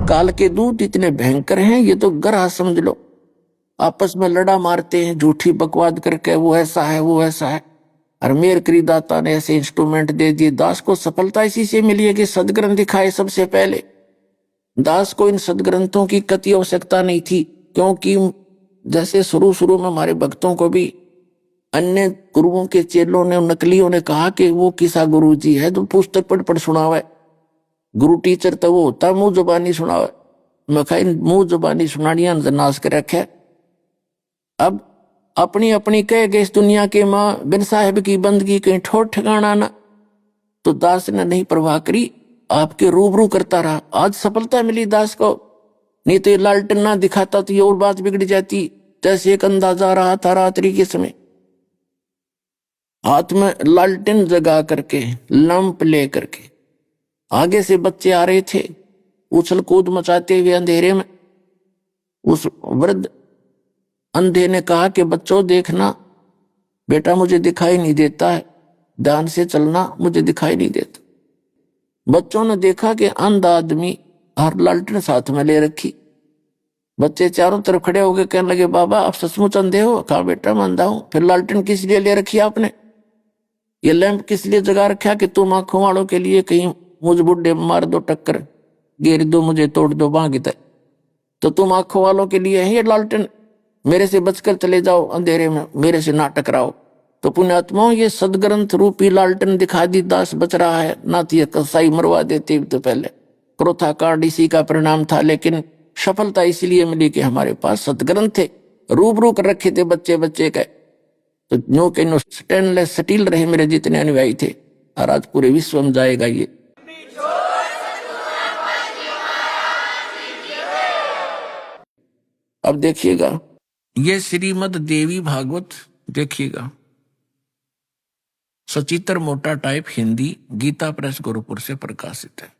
काल के दूत इतने भयंकर हैं, ये तो ग्रह समझ लो, आपस में लड़ा मारते हैं झूठी बकवाद करके, वो ऐसा है वो ऐसा है। और मेर करी दाता ने ऐसे इंस्ट्रूमेंट दे दिए। दास को सफलता इसी से मिली है कि सदग्रंथ दिखाए सबसे पहले। दास को इन सदग्रंथों की कति आवश्यकता नहीं थी, क्योंकि जैसे शुरू शुरू में हमारे भक्तों को भी अन्य गुरुओं के चेलों ने, नकलियों ने कहा कि वो किसा गुरु जी है तो पुस्तक पढ़ पढ़ सुनावे। गुरु टीचर तो वो होता मुंह जुबानी सुनावे। मैं कहा मुंह जुबानी सुनानिया नाश कर रखे। अब अपनी अपनी कह गए इस दुनिया के माँ बिन साहिब की बंदगी कहीं ठोर ठिकाना ना। तो दास ने नहीं परवाह करी, आपके रूबरू करता रहा। आज सफलता मिली दास को, नहीं तो ये लालटेन ना दिखाता तो ये और बात बिगड़ जाती। जैसे एक अंदाजा रहा था रात्रि के समय, हाथ में लालटेन जगा करके लंप ले करके आगे से बच्चे आ रहे थे उछल कूद मचाते हुए अंधेरे में। उस वृद्ध अंधे ने कहा कि बच्चों देखना बेटा, मुझे दिखाई नहीं देता है, ध्यान से चलना, मुझे दिखाई नहीं देता। बच्चों ने देखा कि अंधा आदमी हर लालटेन साथ में ले रखी। बच्चे चारों तरफ खड़े हो गए, कहने लगे बाबा आप सचमुच अंधे हो? कहा बेटा मैं अंधा हूं। फिर लालटेन किस लिए ले रखी आपने? ये लैंप किस लिए जगा रखा कि तुम आंखों वालों के लिए कहीं मुझ बुढ़े मार दो टक्कर, गेर दो मुझे, तोड़ दो बांह की तरह। तो तुम आंखों वालों के लिए है ये लालटेन, मेरे से बचकर चले जाओ अंधेरे में, मेरे से ना टकराओ। तो पुण्यात्माओं ये सदग्रंथ रूपी लालटेन दिखा दी, दास बच रहा है। ना तो ये कसाई मरवा देते तो पहले, क्रोथा कांड इसी का परिणाम था। लेकिन सफलता इसलिए मिली कि हमारे पास सदग्रंथ थे, रूबरू कर रखे थे बच्चे बच्चे का। तो नो के नो स्टेनलेस स्टील रहे मेरे जितने अनुयायी थे, और आज पूरे विश्व में जाएगा ये। अब देखिएगा ये श्रीमद देवी भागवत देखिएगा, सचित्र मोटा टाइप हिंदी, गीता प्रेस गोरखपुर से प्रकाशित है।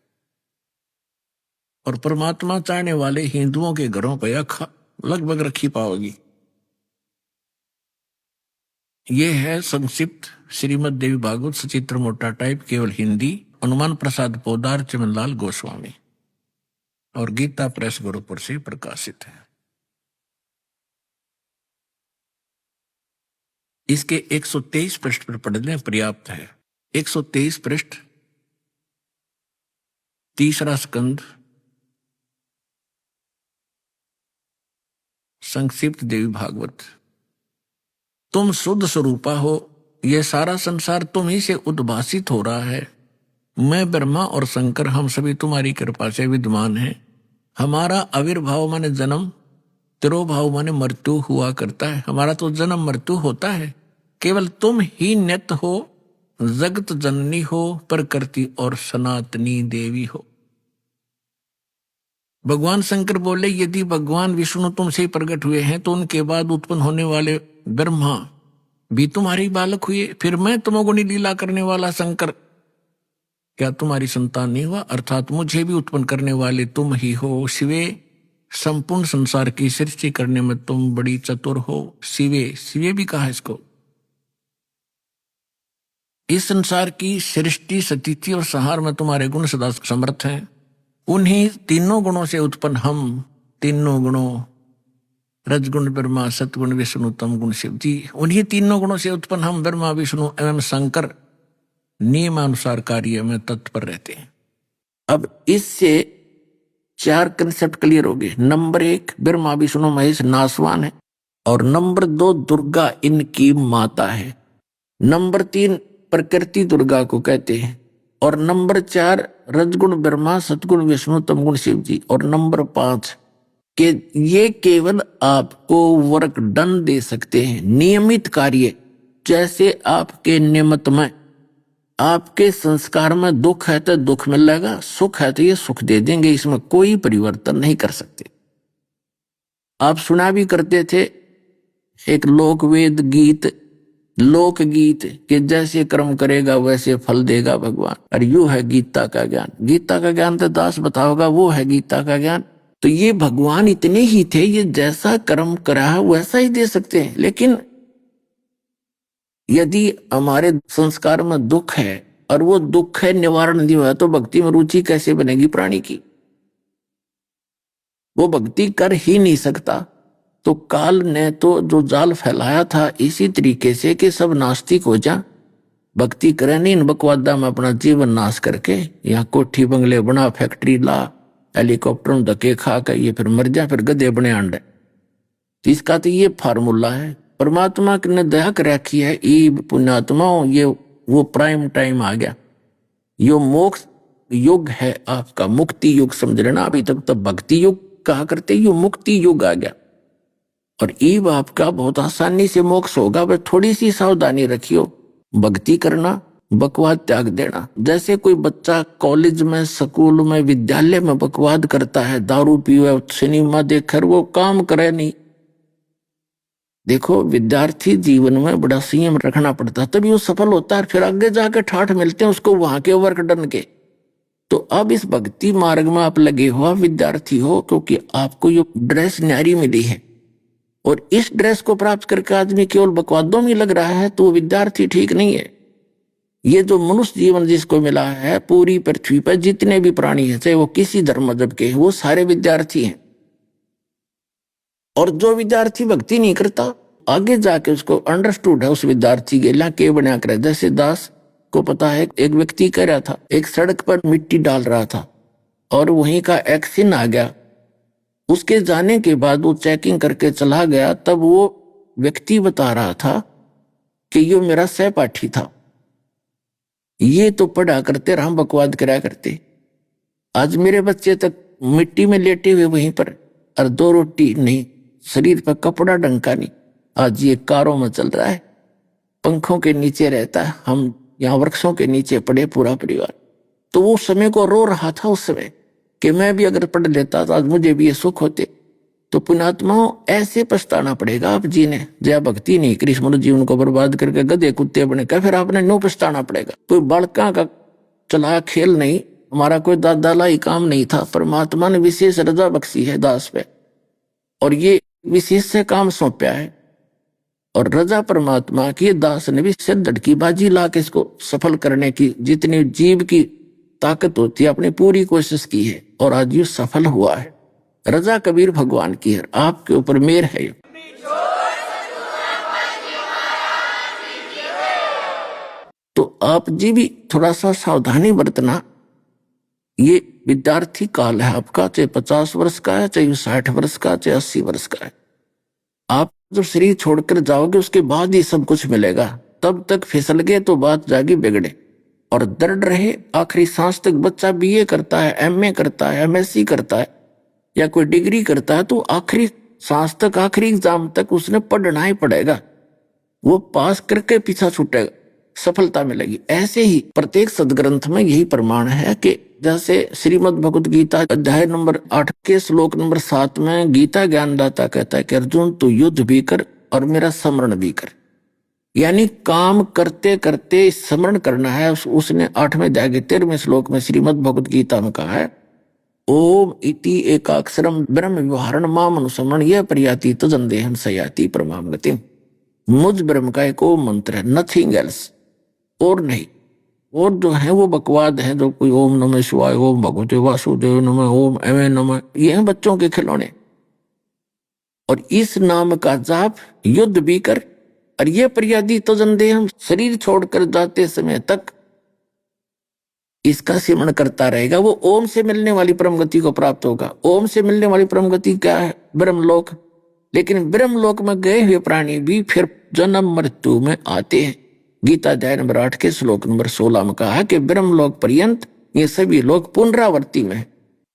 और परमात्मा चाहने वाले हिंदुओं के घरों पर लगभग रखी पाओगी। ये है संक्षिप्त श्रीमद देवी भागवत सचित्र मोटा टाइप, केवल हिंदी, हनुमान प्रसाद पोदार, चमनलाल गोस्वामी, और गीता प्रेस गोरखपुर से प्रकाशित है। इसके 123 पृष्ठ पर पढ़ने पर्याप्त है। 123 पृष्ठ, तीसरा स्कंद, संक्षिप्त देवी भागवत। तुम शुद्ध स्वरूपा हो, यह सारा संसार तुम ही से उद्भासित हो रहा है। मैं ब्रह्मा और शंकर हम सभी तुम्हारी कृपा से विद्यमान हैं। हमारा आविर्भाव माने जन्म, तिरोभाव माने मृत्यु हुआ करता है। हमारा तो जन्म मृत्यु होता है, केवल तुम ही नित्य हो, जगत जननी हो, प्रकृति और सनातनी देवी हो। भगवान शंकर बोले यदि भगवान विष्णु तुमसे प्रकट हुए हैं तो उनके बाद उत्पन्न होने वाले ब्रह्मा भी तुम्हारे बालक हुए, फिर मैं तमोगुणी लीला करने वाला शंकर क्या तुम्हारी संतान नहीं हुआ? अर्थात मुझे भी उत्पन्न करने वाले तुम ही हो। शिवे, संपूर्ण संसार की सृष्टि करने में तुम बड़ी चतुर हो। शिवे, शिवे भी कहा इसको। इस संसार की सृष्टि, स्थिति और संहार में तुम्हारे गुण सदा समर्थ हैं। उन्हीं तीनों गुणों से उत्पन्न हम, तीनों गुणों, रजगुण ब्रह्मा, सतगुण विष्णु, तम गुण शिव जी, उन्हीं तीनों गुणों से उत्पन्न हम ब्रह्मा विष्णु एवं शंकर नियमानुसार कार्य में तत्पर रहते हैं। अब इससे 4 कंसेप्ट क्लियर हो गए। नंबर 1 ब्रह्मा विष्णु महेश नासवान है, और नंबर 2 दुर्गा इनकी माता है। नंबर 3 प्रकृति दुर्गा को कहते हैं, और नंबर 4 रजगुण ब्रह्मा, सतगुण विष्णु, तमगुण शिव जी, और नंबर 5 के ये केवल आपको वर्क डन दे सकते हैं, नियमित कार्य। जैसे आपके नियमित में, आपके संस्कार में दुख है तो दुख मिलेगा, सुख है तो ये सुख दे देंगे, इसमें कोई परिवर्तन नहीं कर सकते। आप सुना भी करते थे एक लोकवेद गीत, लोकगीत के जैसे कर्म करेगा वैसे फल देगा भगवान, और यू है गीता का ज्ञान। गीता का ज्ञान तो दास बताओगा, वो है गीता का ज्ञान। तो ये भगवान इतने ही थे, ये जैसा कर्म करा है वैसा ही दे सकते हैं। लेकिन यदि हमारे संस्कार में दुख है और वो दुख है निवारण नहीं हुआ, तो भक्ति में रुचि कैसे बनेगी प्राणी की? वो भक्ति कर ही नहीं सकता। तो काल ने तो जो जाल फैलाया था इसी तरीके से कि सब नास्तिक हो जा, भक्ति करे नहीं, इन बकवादा में अपना जीवन नाश करके यहाँ कोठी बंगले बना, फैक्ट्री ला, हेलीकॉप्टर में धक्के खा कर ये फिर मर जा, फिर गधे बने अंडे। तो इसका तो ये फार्मूला है। परमात्मा ने दया कर रखी है, ई पुण्यात्माओं, ये वो प्राइम टाइम आ गया, यो मोक्ष युग है आपका, मुक्ति युग समझ लेना। अभी तक तो भक्ति युग कहा करते, यो मुक्ति युग आ गया। और ईब आपका बहुत आसानी से मोक्ष होगा, बस थोड़ी सी सावधानी रखियो, भक्ति करना, बकवाद त्याग देना। जैसे कोई बच्चा कॉलेज में, स्कूल में, विद्यालय में बकवाद करता है, दारू पीवे, सिनेमा देखकर वो काम करे नहीं। देखो विद्यार्थी जीवन में बड़ा संयम रखना पड़ता है, तभी वो सफल होता है, फिर आगे जाके ठाठ मिलते हैं उसको वहां के वर्क डन के। तो अब इस भक्ति मार्ग में आप लगे हो, विद्यार्थी हो, क्योंकि आपको ये ड्रेस न्यारी मिली है और इस ड्रेस को प्राप्त करके आदमी केवल बकवादों में लग रहा है, तो वो विद्यार्थी ठीक नहीं है। ये जो मनुष्य जीवन जिसको मिला है, पूरी पृथ्वी पर जितने भी प्राणी हैं, चाहे वो किसी धर्म मजहब के हैं, वो सारे विद्यार्थी हैं। और जो विद्यार्थी भक्ति नहीं करता, आगे जाके उसको अंडरस्टूड है उस विद्यार्थी के लिए के बना कर। जैसे दास को पता है, एक व्यक्ति कह रहा था, एक सड़क पर मिट्टी डाल रहा था और वहीं का एक्सीडेंट आ गया। उसके जाने के बाद वो चेकिंग करके चला गया, तब वो व्यक्ति बता रहा था कि ये मेरा सहपाठी था, ये तो पढ़ा करते राम बकवाद करा करते। आज मेरे बच्चे तक मिट्टी में लेटे हुए वहीं पर, और 2 रोटी नहीं, शरीर पर कपड़ा ढंका नहीं। आज ये कारों में चल रहा है, पंखों के नीचे रहता है, हम यहाँ वृक्षों के नीचे पड़े पूरा परिवार। तो वो समय को रो रहा था उस समय कि मैं भी अगर पढ़ लेता तो आज मुझे भी ये सुख होते। तो पुण्यात्माओं, ऐसे पछताना पड़ेगा आप जी ने, जया भक्ति नहीं करी, मनुष्य जीवन को बर्बाद करके गधे कुत्ते बने का, फिर आपने नो पछताना पड़ेगा। कोई बालका का चला खेल नहीं, हमारा कोई दादा ही काम नहीं था। परमात्मा ने विशेष रजा बख्शी है दास पे, और ये विशेष से काम सौंपा है, और रजा परमात्मा की, दास ने भी सिर धड़की बाजी ला के इसको सफल करने की जितनी जीव की ताकत होती है अपनी पूरी कोशिश की है, और आज ये सफल हुआ है। रजा कबीर भगवान की है, आपके ऊपर मेहर है। तो आप जी भी थोड़ा सा सावधानी बरतना। ये विद्यार्थी काल है आपका, चाहे 50 वर्ष का है, चाहे 60 वर्ष का, चाहे 80 वर्ष का है। आप जब शरीर छोड़कर जाओगे उसके बाद ही सब कुछ मिलेगा। तब तक फिसल गए तो बात जागी बिगड़े, और दृढ़ रहे। आखिरी सांस तक बच्चा बीए करता है, एमए करता है, एमएससी करता है, या कोई डिग्री करता है, तो आखिरी सांस तक, आखिरी एग्जाम तक उसने पढ़ना ही पड़ेगा। वो पास करके पीछा छूटेगा, सफलता मिलेगी। ऐसे ही प्रत्येक सदग्रंथ में यही प्रमाण है कि जैसे श्रीमद् भगवद गीता अध्याय नंबर 8 के श्लोक नंबर 7 में गीता ज्ञानदाता कहता है कि अर्जुन तू युद्ध भी कर और मेरा स्मरण भी कर। यानी काम करते करते स्मरण करना है। उसने 8वें अध्याय के 13वें श्लोक में श्रीमद् भगवद गीता में कहा है, ओम इति एकाक्षरम ब्रह्म व्यवहारण माम अनुस्मरण यह प्रयाति तजंदेहम सयाति परमाम गतिम। मुझ ब्रह्म का एक ओम मंत्र है, नथिंग एल्स, और नहीं। और जो है वो बकवाद है, जो कोई ओम नमः शिवाय, ओम भगवते वासुदेव नमः, ओम एवं नमः, ये हैं बच्चों के खिलौने। और इस नाम का जाप युद्ध भी कर, और ये प्रयादि तजंदेहम, शरीर छोड़कर जाते समय तक इसका सिमरण करता रहेगा, वो ओम से मिलने वाली परम गति को प्राप्त होगा। ओम से मिलने वाली परम गति क्या है? ब्रह्मलोक। लेकिन ब्रह्मलोक में गए हुए प्राणी भी फिर जन्म मृत्यु में आते हैं। गीता अध्याय नंबर 8 के श्लोक नंबर 16 में कहा है कि ब्रह्मलोक पर्यंत ये सभी लोग पुनरावृत्ति में।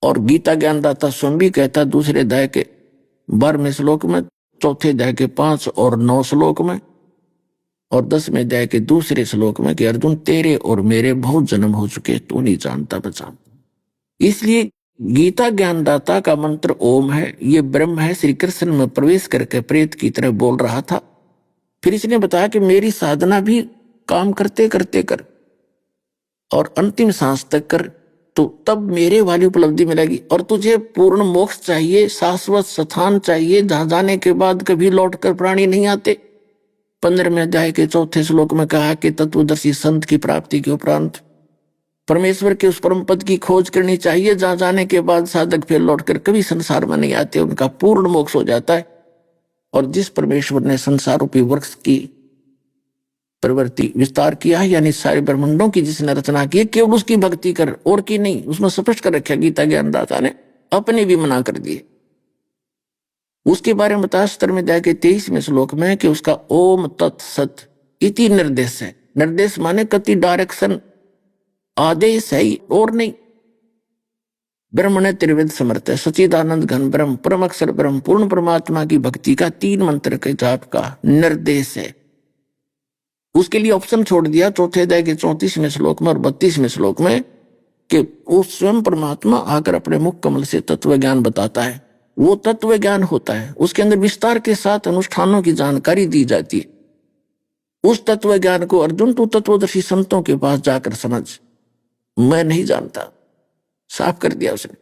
और गीता ज्ञानदाता स्वयं भी कहता है दूसरे अध्याय के 12वें श्लोक में, चौथे अध्याय के 5 और 9 श्लोक में, और 10वें अध्याय के दूसरे श्लोक में कि अर्जुन तेरे और मेरे बहुत जन्म हो चुके, तू नहीं जानता बचा। इसलिए गीता ज्ञानदाता का मंत्र ओम है, ये ब्रह्म है। श्री कृष्ण में प्रवेश करके प्रेत की तरह बोल रहा था। फिर इसने बताया कि मेरी साधना भी काम करते करते कर और अंतिम सांस तक कर, तो तब मेरे वाली उपलब्धि मिलेगी। और तुझे पूर्ण मोक्ष चाहिए, शाश्वत स्थान चाहिए जहां जाने के बाद कभी लौटकर प्राणी नहीं आते। 15वें अध्याय के 4थे श्लोक में कहा कि तत्वदर्शी संत की प्राप्ति के उपरांत परमेश्वर के उस परम पद की खोज करनी चाहिए, जहां जाने के बाद साधक फिर लौटकर कभी संसार में नहीं आते, उनका पूर्ण मोक्ष हो जाता है। और जिस परमेश्वर ने संसार रूपी वृक्ष की प्रवृत्ति विस्तार किया है, यानी सारे ब्रह्मांडों की जिसने रचना की है, केवल उसकी भक्ति कर, और की नहीं। उसमें स्पष्ट कर रखा गीता ज्ञानदाता ने, अपने भी मना कर दिए। उसके बारे में बताया 17वें अध्याय के 23वें श्लोक में कि उसका ओम तत्सत इति निर्देश है। निर्देश माने कति डायरेक्शन, आदेश है और नहीं। ब्रह्म ने त्रिविध समर्थ है, सचिदानंद घन ब्रह्म, परम अक्षर ब्रह्म, पूर्ण परमात्मा की भक्ति का 3 मंत्र के जाप का निर्देश है। उसके लिए ऑप्शन छोड़ दिया चौथे अध्याय के 34वें श्लोक में और 32वें श्लोक में कि वो स्वयं परमात्मा आकर अपने मुख कमल से तत्व ज्ञान बताता है। वो तत्व ज्ञान होता है, उसके अंदर विस्तार के साथ अनुष्ठानों की जानकारी दी जाती है। उस तत्व ज्ञान को अर्जुन तू तत्वदर्शी संतों के पास जाकर समझ, मैं नहीं जानता, साफ कर दिया उसने।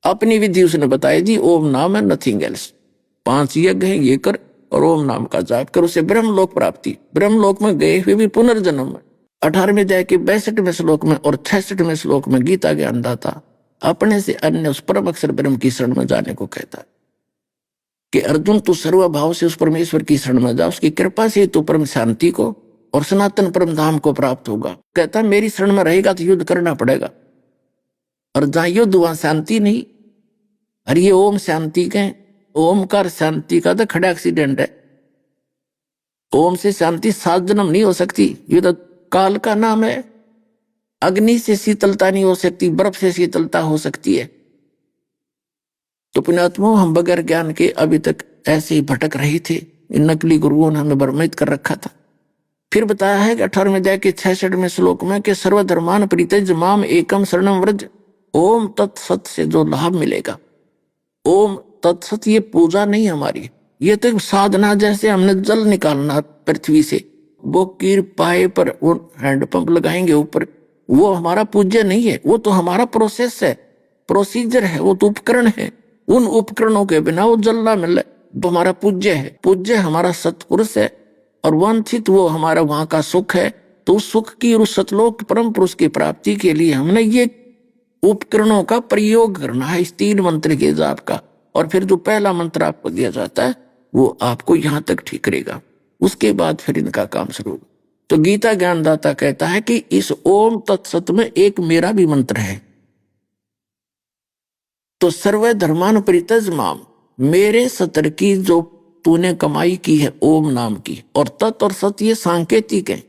अपनी विधि उसने बताई दी, ओम नाम है, नथिंग एल्स। 5 यज्ञ है, ये कर और ओम नाम का जाप कर, उसे ब्रह्मलोक प्राप्ति। ब्रह्मलोक में गए हुए भी पुनर्जन्म में 18वें अध्याय के 62वें श्लोक में और 66वें श्लोक में गीता ज्ञानदाता अपने से अन्य उस परम अक्षर ब्रह्म की शरण में जाने को कहता है कि अर्जुन तू सर्वभाव से उस परमेश्वर की शरण में जा, उसकी कृपा से तू परम शांति को और सनातन परम धाम को प्राप्त होगा। कहता मेरी शरण में रहेगा तो युद्ध करना पड़ेगा, और जहां युद्ध वहां शांति नहीं। अरे ये ओम शांति के, ओमकार शांति का तो खड़ा एक्सीडेंट है। ओम से शांति 7 जन्म नहीं हो सकती, ये तो काल का नाम है। अग्नि से शीतलता नहीं हो सकती, बर्फ से शीतलता हो सकती है। तो पुण्यात्माओं, हम बगैर ज्ञान के अभी तक ऐसे ही भटक रहे थे। इन नकली गुरुओं ने हमें भ्रमित कर रखा था। फिर बताया है कि 18वें अध्याय के 66वें श्लोक में कि सर्वधर्मान परित्यज्य माम एकम शरणम व्रज। ओम तत्सत से जो लाभ मिलेगा, ओम तत्सत ये पूजा नहीं हमारी, ये तो साधना। जैसे हमने जल निकालना पृथ्वी से, वो कीर पाए पर वो हैंडपंप लगाएंगे ऊपर, वो हमारा पूज्य नहीं है, वो तो हमारा प्रोसेस है, प्रोसीजर है, वो तो उपकरण है। उन उपकरणों के बिना वो जल ना मिले, वो हमारा पूज्य है। पूज्य हमारा सत्पुरुष है और वांछित वो हमारा वहां का सुख है। तो उस सुख की और उस सतलोक परम पुरुष की प्राप्ति के लिए हमने ये उपकरणों का प्रयोग करना है, इस 3 मंत्र के जाप का। और फिर जो पहला मंत्र आपको दिया जाता है वो आपको यहां तक ठीक करेगा, उसके बाद फिर इनका काम शुरू। तो गीता ज्ञानदाता कहता है कि इस ओम तत्सत में एक मेरा भी मंत्र है। तो सर्व धर्मान परित्यज माम, मेरे सतर की जो तूने कमाई की है ओम नाम की, और तत् और सत ये सांकेतिक है,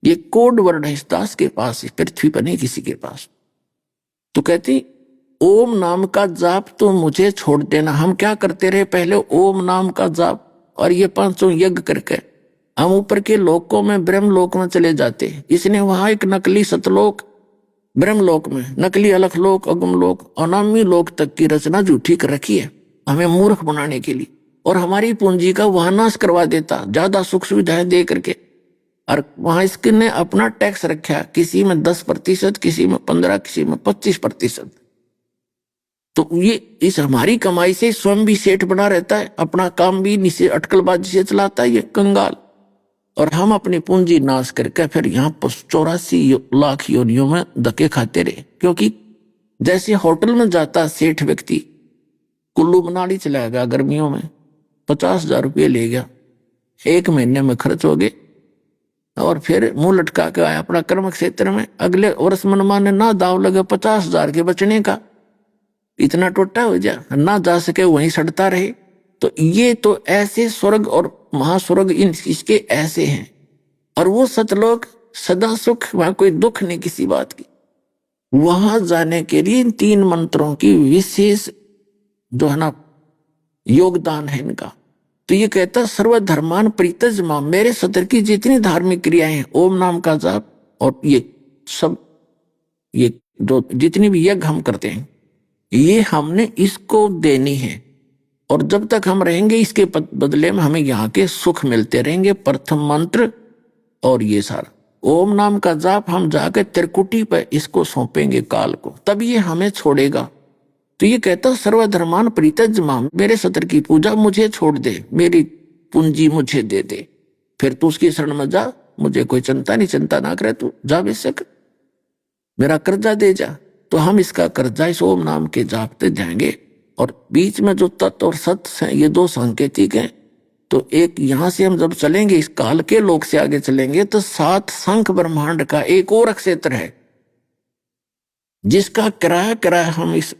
ये कोड वर्ड है इस दास के पास, पृथ्वी पर नहीं किसी के पास। तो कहती ओम नाम का जाप तो मुझे छोड़ देना। हम क्या करते रहे पहले, ओम नाम का जाप और ये 500 यज्ञ करके हम ऊपर के लोकों में ब्रह्मलोक में चले जाते। इसने वहां एक नकली सतलोक, ब्रह्मलोक में नकली अलखलोक, अगमलोक, अनामी लोक तक की रचना झूठी कर रखी है हमें मूर्ख बनाने के लिए, और हमारी पूंजी का वहां नाश करवा देता, ज्यादा सुख सुविधाएं दे करके। और वहां इसने अपना टैक्स रखा, किसी में 10%, किसी में 15%, किसी में 25%। तो ये इस हमारी कमाई से स्वयं भी सेठ बना रहता है, अपना काम भी नीचे अटकलबाजी से चलाता है ये कंगाल। और हम अपनी पूंजी नाश करके फिर यहाँ 84 लाख योनियों में धक्के खाते रहे। क्योंकि जैसे होटल में जाता सेठ व्यक्ति, कुल्लू मनाली चला गया गर्मियों में, 50,000 रुपये ले गया, 1 महीने में खर्च हो गए, और फिर मुंह लटका के आया अपना कर्म क्षेत्र में। अगले वर्ष मनमाने ना दाव लगे 50,000 के बचने का, इतना टोटा हो जा ना जा सके, वहीं सड़ता रहे। तो ये तो ऐसे स्वर्ग और महास्वर्ग इसके ऐसे हैं। और वो सतलोक सदा सुख, वहां कोई दुख नहीं किसी बात की। वहां जाने के लिए इन 3 मंत्रों की विशेष जो है ना योगदान है इनका। तो ये कहता सर्वधर्मान परित्यज माम, मेरे सतर की जितनी धार्मिक क्रियाएं हैं, ओम नाम का जाप और ये सब, ये जो जितनी भी यज्ञ हम करते हैं, ये हमने इसको देनी है। और जब तक हम रहेंगे इसके बदले में हमें यहाँ के सुख मिलते रहेंगे। प्रथम मंत्र और ये सारा ओम नाम का जाप हम जाकर त्रिकुटी पर इसको सौंपेंगे काल को, तब ये हमें छोड़ेगा। तो ये कहता सर्वधर्मान परित्यज माम, मेरे सतर की पूजा मुझे छोड़ दे, मेरी पूंजी मुझे दे दे, फिर तू उसकी शरण में जा, मुझे कोई चिंता नहीं, चिंता ना करे, तू जा बेशक, मेरा कर्जा दे जा। तो हम इसका कर्जा इस ओम नाम के जाप पे जाएंगे। और बीच में जो तत्व और सत्य हैं, ये दो सांकेतिक हैं। तो एक यहां से हम जब चलेंगे, इस काल के लोक से आगे चलेंगे, तो 7 शंख ब्रह्मांड का एक और क्षेत्र है, जिसका किराया किराया हम इस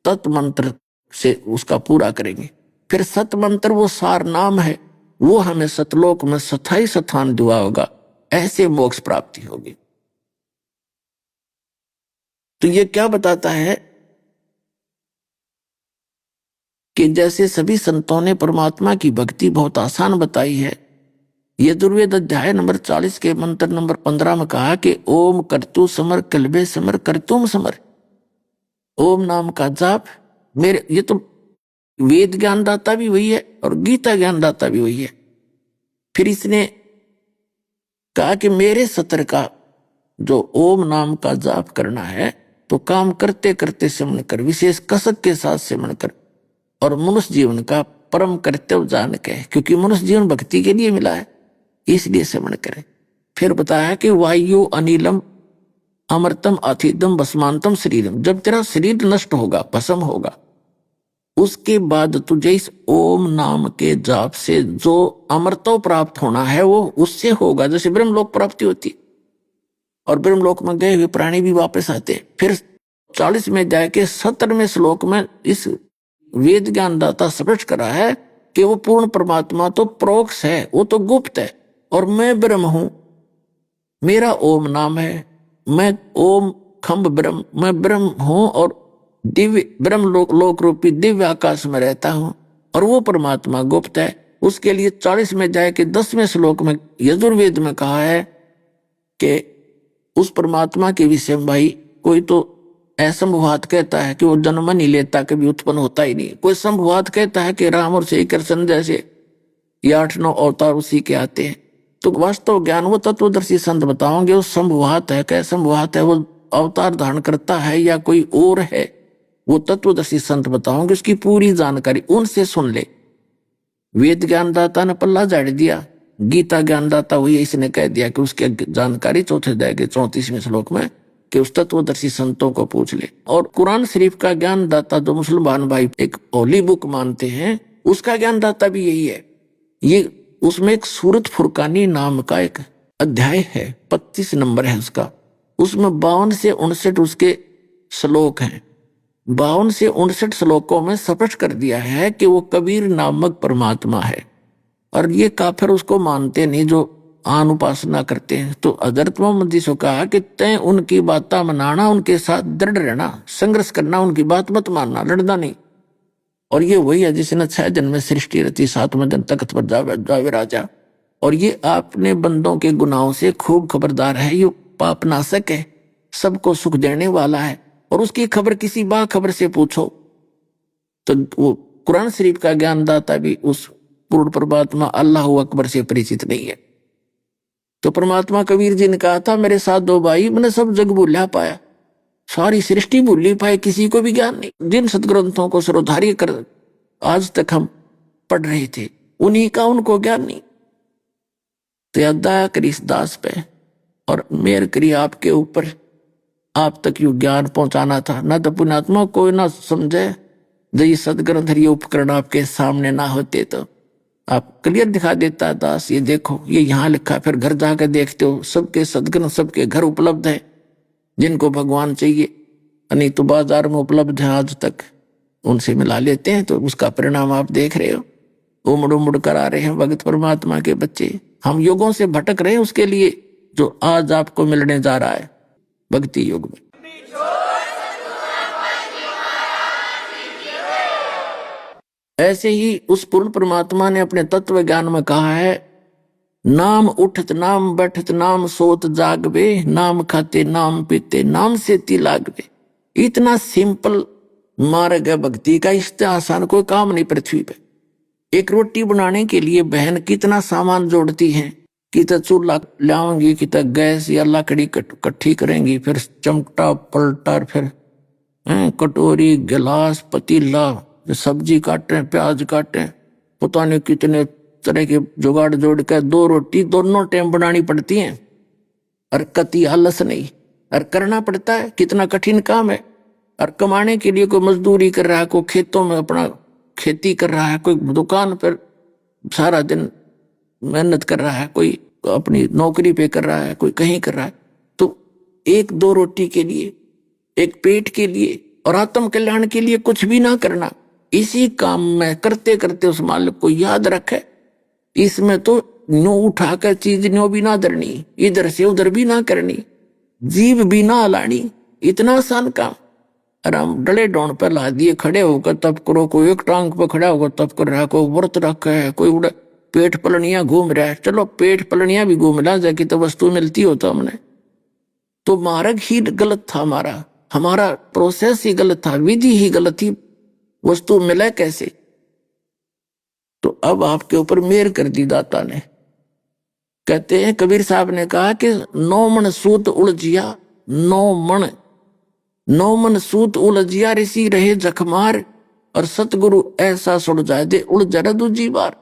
तत्व मंत्र से उसका पूरा करेंगे। फिर सत मंत्र वो सार नाम है, वो हमें सतलोक में स्थायी स्थान दुआ होगा, ऐसे मोक्ष प्राप्ति होगी। तो ये क्या बताता है कि जैसे सभी संतों ने परमात्मा की भक्ति बहुत आसान बताई है। यजुर्वेद अध्याय नंबर 40 के मंत्र नंबर 15 में कहा कि ओम करतु समर कल्बे समर करतुम समर। ओम नाम का जाप, मेरे ये तो वेद ज्ञान दाता भी वही है और गीता ज्ञान दाता भी वही है। फिर इसने कहा कि मेरे सत्र का जो ओम नाम का जाप करना है, तो काम करते करते सिमरण कर, विशेष कसक के साथ सिमरण कर, और मनुष्य जीवन का परम कर्तव्य जान के, क्योंकि मनुष्य जीवन भक्ति के लिए मिला है, इसलिए सिमरण करें। फिर बताया कि वायु अनिलम अमृतम अथिदम भस्मांतम शरीरम। जब तेरा शरीर नष्ट होगा, भस्म होगा, उसके बाद तुझे इस ओम नाम के जाप से जो अमृतो प्राप्त होना है वो उससे होगा। जैसे ब्रह्मलोक प्राप्ति होती, और ब्रह्मलोक में गए हुए प्राणी भी वापस आते। फिर 40 में जाके 70वें श्लोक में इस वेद ज्ञान दाता स्पष्ट करा है कि वो पूर्ण परमात्मा तो प्रोक्ष है, वो तो गुप्त है, और मैं ब्रह्म हूं, मेरा ओम नाम है, मैं ओम खम्ब ब्रह्म, मैं ब्रह्म हूं, और दिव्य ब्रह्म लोक रूपी दिव्य आकाश में रहता हूं, और वो परमात्मा गुप्त है। उसके लिए 40 में जाए कि 10वें श्लोक में यजुर्वेद में कहा है कि उस परमात्मा के विषय में भाई कोई तो असंभवात कहता है कि वो जन्म नहीं लेता, कभी उत्पन्न होता ही नहीं। कोई संभवात कहता है कि राम और श्री कृष्ण जैसे ये 8-9 अवतार उसी के आते हैं। तो वास्तव ज्ञान वो तत्वदर्शी संत बताओगे, वो संभवात है क्या संभवात है, वो अवतार धारण करता है या कोई और है, वो तत्वदर्शी संत बताओगे, उसकी पूरी जानकारी उनसे सुन ले। वेद ज्ञानदाता ने पल्ला झाड़ दिया, गीता ज्ञानदाता हुई, इसने कह दिया कि उसकी जानकारी 4थे अध्याय के 34वें श्लोक में कि उस तत्वदर्शी संतों को पूछ ले। और कुरान शरीफ का ज्ञानदाता जो मुसलमान भाई एक होली बुक मानते हैं, उसका ज्ञानदाता भी यही है। ये उसमें एक सूरत फुरकानी नाम का एक अध्याय है, 35 नंबर है उसका, उसमें 52 से 59 उसके श्लोक हैं। 52 से 59 श्लोकों में स्पष्ट कर दिया है कि वो कबीर नामक परमात्मा है। और ये काफिर उसको मानते नहीं जो आन उपासना करते हैं। तो हजरत मोहम्मद से कहा कि तय उनकी बात मनाना, उनके साथ दृढ़ रहना, संघर्ष करना, उनकी बात मत मानना, लड़ना नहीं। और ये वही है जिसने 6 दिन में सृष्टि रची, 7वें दिन तख्त पर जावे राजा। और ये आपने बंदों के गुनाहों से खूब खबरदार है, ये पाप नाशक है, सबको सुख देने वाला है। और उसकी खबर किसी बाखबर से पूछो तो वो कुरान शरीफ का ज्ञानदाता भी उस पूर्ण परमात्मा अल्लाह अकबर से परिचित नहीं है। तो परमात्मा कबीर जी ने कहा था, मेरे साथ 2 भाई, मैंने सब जग भूला पाया, सारी सृष्टि भूली पाए, किसी को भी ज्ञान नहीं। जिन सदग्रंथों को सर्वधार्य कर आज तक हम पढ़ रहे थे, उन्हीं का उनको ज्ञान नहीं। तो दया करी इस दास पे और मेहर करी आपके ऊपर, आप तक यू ज्ञान पहुंचाना था। न तो पुण्यात्मा कोई ना समझे, जब ये सदग्रंथ ये उपकरण आपके सामने ना होते तो आप क्लियर दिखा देता दास, ये देखो ये यहाँ लिखा। फिर घर जाकर देखते हो सबके सदग्रंथ सबके घर उपलब्ध है, जिनको भगवान चाहिए, नहीं तो बाजार में उपलब्ध है आज तक, उनसे मिला लेते हैं। तो उसका परिणाम आप देख रहे हो, उमड़ उमड़ कर आ रहे हैं भगत परमात्मा के बच्चे। हम युगों से भटक रहे हैं उसके लिए जो आज आपको मिलने जा रहा है भक्ति युग में। ऐसे ही उस पूर्ण परमात्मा ने अपने तत्व ज्ञान में कहा है, नाम उठत नाम बैठत नाम सोत जागवे, नाम खाते नाम पीते नाम से ती लागवे। इतना सिंपल मार्ग है भक्ति का, इससे आसान कोई काम नहीं पृथ्वी पे। एक रोटी बनाने के लिए बहन कितना सामान जोड़ती है, कितना चूल्हा लाओगी, कितना गैस या लकड़ी इकट्ठी करेंगी, फिर चमटा पलटा, फिर कटोरी गिलास पतीला, सब्जी काटे प्याज काटे, पता नहीं कितने तरह के जुगाड़ जोड़ कर 2 रोटी दोनों टाइम बनानी पड़ती हैं। और कति आलस नहीं, और करना पड़ता है, कितना कठिन काम है। और कमाने के लिए कोई मजदूरी कर रहा है, कोई खेतों में अपना खेती कर रहा है, कोई दुकान पर सारा दिन मेहनत कर रहा है, कोई अपनी नौकरी पे कर रहा है, कोई कहीं कर रहा है। तो एक दो रोटी के लिए, एक पेट के लिए और आत्म कल्याण के लिए कुछ भी ना करना, इसी काम में करते करते उस मालिक को याद रखे। इसमें तो नो उठाकर चीज नो भी ना धरनी, इधर से उधर भी ना करनी, जीव भी ना हलानी, इतना आसान काम। आराम डले डोन पर ला दिए, खड़े होकर तब करो, कोई एक टांग पर खड़ा होकर तब कर रहा है, कोई व्रत रखा है, कोई उड़ा पेट पलनिया घूम रहा है। चलो पेट पलनिया भी घूम ला जाके तो वस्तु मिलती हो तो हमने तो मार्ग ही गलत था, हमारा प्रोसेस ही गलत था, विधि ही गलत थी, वस्तु मिले कैसे। तो अब आपके ऊपर मेहर कर दी दाता ने। कहते हैं कबीर साहब ने कहा कि 9 मन सूत उलझिया, 9 मन सूत उलझिया ऋषि रहे जखमार, और सतगुरु ऐसा सुलझाए दे उलझा रे दूजी बार।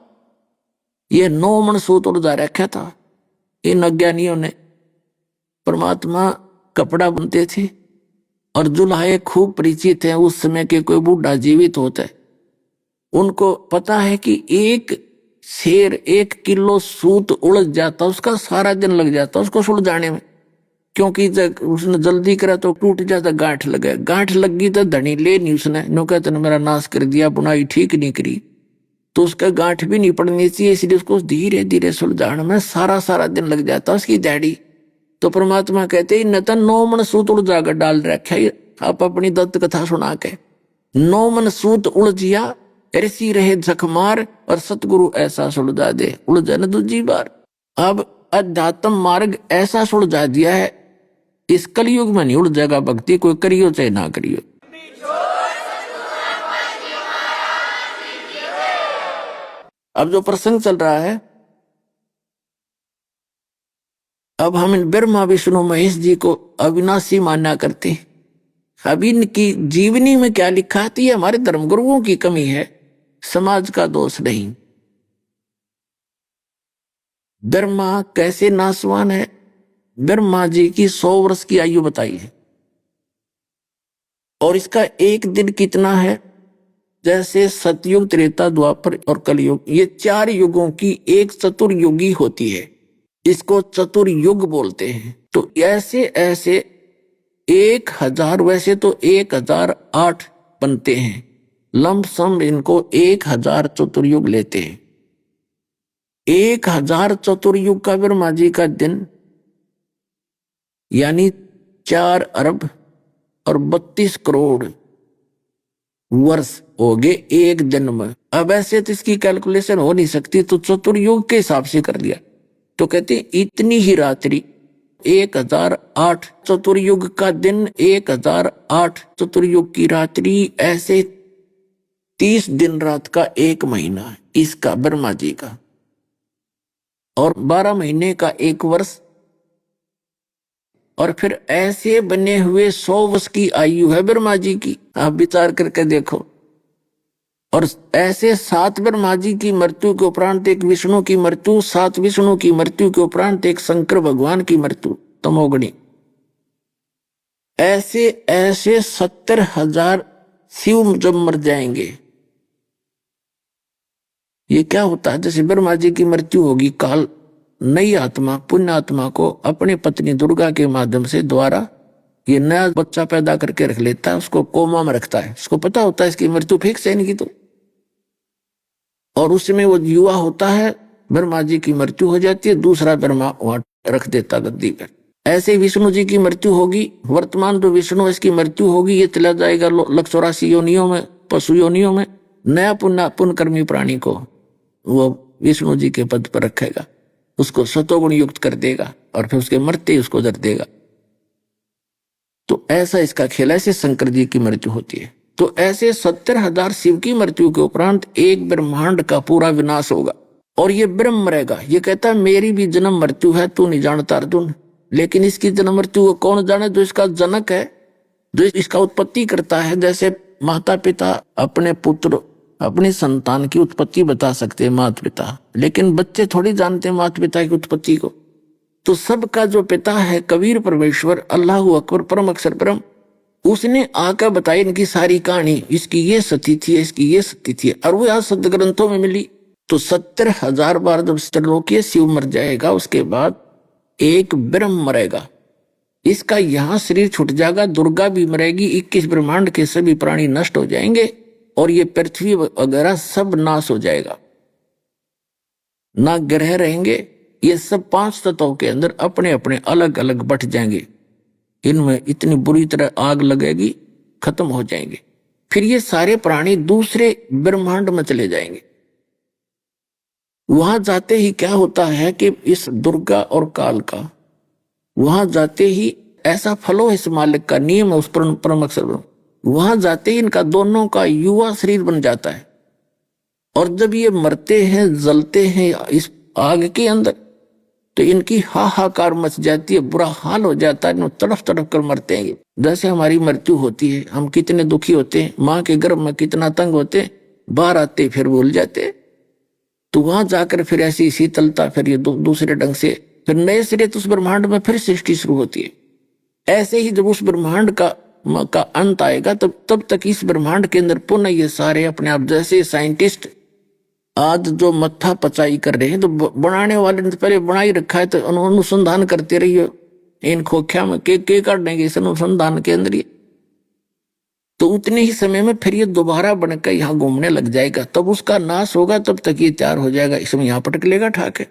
ये 9 मन सूत उलझा रखा था इन अज्ञानियों ने। परमात्मा कपड़ा बुनते थे और जुल्हाए खूब परिचित हैं उस समय के, कोई बूढ़ा जीवित होता है उनको पता है कि एक शेर 1 किलो सूत उलझ जाता, उसका सारा दिन लग जाता उसको सुलझाने में, क्योंकि उसने जल्दी करा तो टूट जाता, गांठ लगे, गांठ लग गई तो धनी ले नहीं उसने, नो कहते मेरा नाश कर दिया, बुनाई ठीक नहीं करी, तो उसका गांठ भी नहीं पड़नी चाहिए, इसलिए उसको धीरे धीरे सुलझाने में सारा दिन लग जाता उसकी दाढ़ी। तो परमात्मा कहते न तो 9 मन सूत उलझाकर डाल रखा है, आप अपनी दत्त कथा सुना के 9 मन सूत उलझिया ऋषि रहे जखमार, और सतगुरु ऐसा सुलझा दे उलझा न दूजी बार। अब अध्यात्म मार्ग ऐसा सुलझा दिया है, इस कलयुग में नहीं उलझेगा भक्ति, कोई करियो चाहे ना करियो। अब जो प्रसंग चल रहा है, अब हम इन ब्रह्मा विष्णु महेश जी को अविनाशी मानना करते। अब इनकी जीवनी में क्या लिखा है, ये हमारे धर्मगुरुओं की कमी है, समाज का दोष नहीं। ब्रह्मा कैसे नासवान है, ब्रह्मा जी की 100 वर्ष की आयु बताई है, और इसका एक दिन कितना है, जैसे सतयुग त्रेता द्वापर और कलयुग, ये 4 युगों की एक चतुर्युगी होती है, इसको चतुर्युग बोलते हैं। तो ऐसे ऐसे 1000, वैसे तो 1008 बनते हैं, लमसम इनको 1000 चतुर्युग लेते हैं। 1000 चतुर्युग का ब्रह्मा जी का दिन यानी 4 अरब और 32 करोड़ वर्ष हो गए एक दिन में। अब ऐसे तो इसकी कैलकुलेशन हो नहीं सकती, तो चतुर्युग के हिसाब से कर लिया। तो कहते इतनी ही रात्रि 1008 चतुर्युग का दिन, 1008 चतुर्युग की रात्रि, ऐसे 30 दिन रात का एक महीना इसका ब्रह्मा जी का, और 12 महीने का एक वर्ष, और फिर ऐसे बने हुए 100 वर्ष की आयु है ब्रह्मा जी की, आप विचार करके देखो। और ऐसे 7 ब्रह्मा जी की मृत्यु के उपरांत एक विष्णु की मृत्यु, 7 विष्णु की मृत्यु के उपरांत एक शंकर भगवान की मृत्यु, तमोगुणी। ऐसे ऐसे 70,000 शिव जब मर जाएंगे, ये क्या होता है, जैसे ब्रह्मा जी की मृत्यु होगी, काल नई आत्मा पुण्य आत्मा को अपनी पत्नी दुर्गा के माध्यम से द्वारा ये नया बच्चा पैदा करके रख लेता है, उसको कोमा में रखता है, उसको पता होता है इसकी मृत्यु फिक्स है इनकी तो, और उसमें वो युवा होता है, ब्रह्मा जी की मृत्यु हो जाती है, दूसरा ब्रह्मा वहां रख देता गद्दी पर। ऐसे विष्णु जी की मृत्यु होगी, वर्तमान जो विष्णु इसकी मृत्यु होगी, ये चला जाएगा 184 योनियों में, पशु योनियों में, नया पुण्यकर्मी प्राणी को वो विष्णु जी के पद पर रखेगा, उसको सतोगुण युक्त कर देगा, और फिर उसके मरते उसको दर देगा। तो ऐसा इसका खेल, ऐसे शंकर जी की मृत्यु होती है। तो ऐसे 70,000 शिव की मृत्यु के उपरांत एक ब्रह्मांड का पूरा विनाश होगा, और ये ब्रह्म रहेगा। ये कहता है मेरी भी जन्म मृत्यु है, तू नहीं जानता अर्जुन, लेकिन इसकी जन्म मृत्यु को कौन जाने, जो इसका जनक है, जो इसका उत्पत्ति करता है। जैसे माता पिता अपने पुत्र अपनी संतान की उत्पत्ति बता सकते हैं, माता पिता, लेकिन बच्चे थोड़ी जानते हैं माता पिता की उत्पत्ति को। तो सबका जो पिता है कबीर परमेश्वर अल्लाह अकबर परम अक्षर ब्रह्म, उसने आकर बताई इनकी सारी कहानी, इसकी ये सती थी, इसकी ये सती थी, और वो आज सद ग्रंथों में मिली। तो 70,000 बार जब त्रिलोकीय शिव मर जाएगा, उसके बाद एक ब्रह्म मरेगा, इसका यहां शरीर छूट जाएगा, दुर्गा भी मरेगी, 21 ब्रह्मांड के सभी प्राणी नष्ट हो जाएंगे, और ये पृथ्वी वगैरह सब नाश हो जाएगा, ना ग्रह रहेंगे। ये सब 5 तत्वों के अंदर अपने अपने अलग अलग बट जाएंगे, इनमें इतनी बुरी तरह आग लगेगी, खत्म हो जाएंगे। फिर ये सारे प्राणी दूसरे ब्रह्मांड में चले जाएंगे। वहां जाते ही क्या होता है कि इस दुर्गा और काल का वहां जाते ही ऐसा फलो है, इस मालिक का नियम है, उस परम अक्षर वहां जाते ही इनका दोनों का युवा शरीर बन जाता है। और जब ये मरते हैं, जलते हैं इस आग के अंदर, तो इनकी हाहाकार मच जाती है, बुरा हाल हो जाता है, तड़फ तड़फ कर मरते हैं। जैसे हमारी मृत्यु होती है, हम कितने दुखी होते हैं, माँ के गर्भ में कितना तंग होते, बाहर आते फिर भूल जाते। तो वहां जाकर फिर ऐसी शीतलता, फिर ये दूसरे ढंग से फिर नए सिरे उस ब्रह्मांड में फिर सृष्टि शुरू होती है। ऐसे ही जब उस ब्रह्मांड का अंत आएगा, तब तक इस ब्रह्मांड के अंदर पुनः ये सारे अपने आप, जैसे साइंटिस्ट आज जो मत्था पचाई कर रहे हैं, तो बनाने वाले ने तो पहले बना ही रखा है, तो अनुसंधान करते रहिए इन खोख्या में के कर देंगे इस अनुसंधान के अंदर ही, तो उतने ही समय में फिर ये दोबारा बनकर यहाँ घूमने लग जाएगा। तब उसका नाश होगा, तब तक ये तैयार हो जाएगा, इसमें यहाँ पटक लेगा ठाके।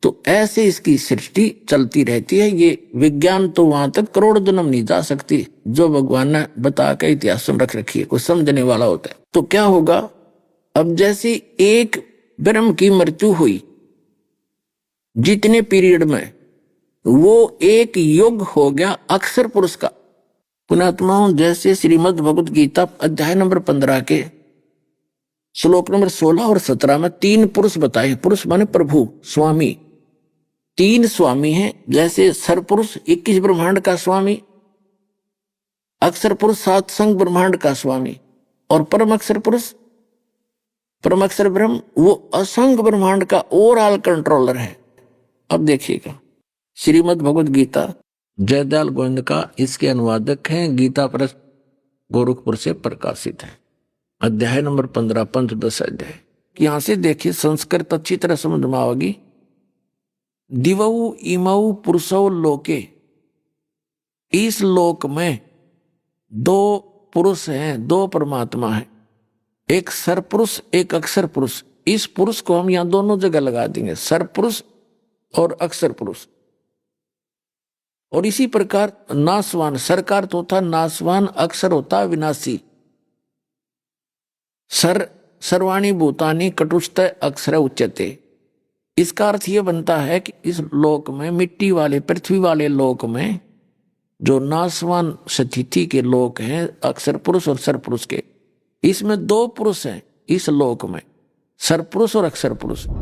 तो ऐसे इसकी सृष्टि चलती रहती है। ये विज्ञान तो वहां तक करोड़ जन्म नहीं जा सकती, जो भगवान ने बता के इतिहास सुन रख रखी है, कोई समझने वाला होता है। तो क्या होगा, अब जैसे एक ब्रह्म की मृत्यु हुई, जितने पीरियड में, वो एक युग हो गया अक्षर पुरुष का। पुणात्माओं, जैसे श्रीमद् भगवद गीता अध्याय नंबर 15 के श्लोक नंबर 16 और 17 में 3 पुरुष बताए। पुरुष माने प्रभु, स्वामी, 3 स्वामी हैं। जैसे सरपुरुष 21 ब्रह्मांड का स्वामी, अक्षर पुरुष 7 संग ब्रह्मांड का स्वामी, और परम अक्षर पुरुष परम अक्षर ब्रह्म वो असंग ब्रह्मांड का ओवरऑल कंट्रोलर है। अब देखिएगा, श्रीमद् भगवद गीता जयदयाल गोविंद का इसके अनुवादक हैं, गीता प्रेस गोरखपुर से प्रकाशित है। अध्याय नंबर 15 पंचदश अध्याय। यहां से देखिए, संस्कृत अच्छी तरह समझ में आवेगी। दिवऊ इमऊ पुरुषौ लोके, इस लोक में 2 पुरुष हैं, 2 परमात्मा हैं, एक सरपुरुष एक अक्षर पुरुष। इस पुरुष को हम यहां दोनों जगह लगा देंगे, सरपुरुष और अक्षर पुरुष। और इसी प्रकार नासवान, सरकार तो होता नासवान, अक्षर होता विनाशी। सर्वाणी भूतानी कटुष्ट अक्षर उच्यते। इसका अर्थ यह बनता है कि इस लोक में, मिट्टी वाले पृथ्वी वाले लोक में, जो नासवान स्थिति के लोक हैं अक्षर पुरुष और सरपुरुष के, इसमें 2 पुरुष हैं इस लोक में, सरपुरुष और अक्षर पुरुष।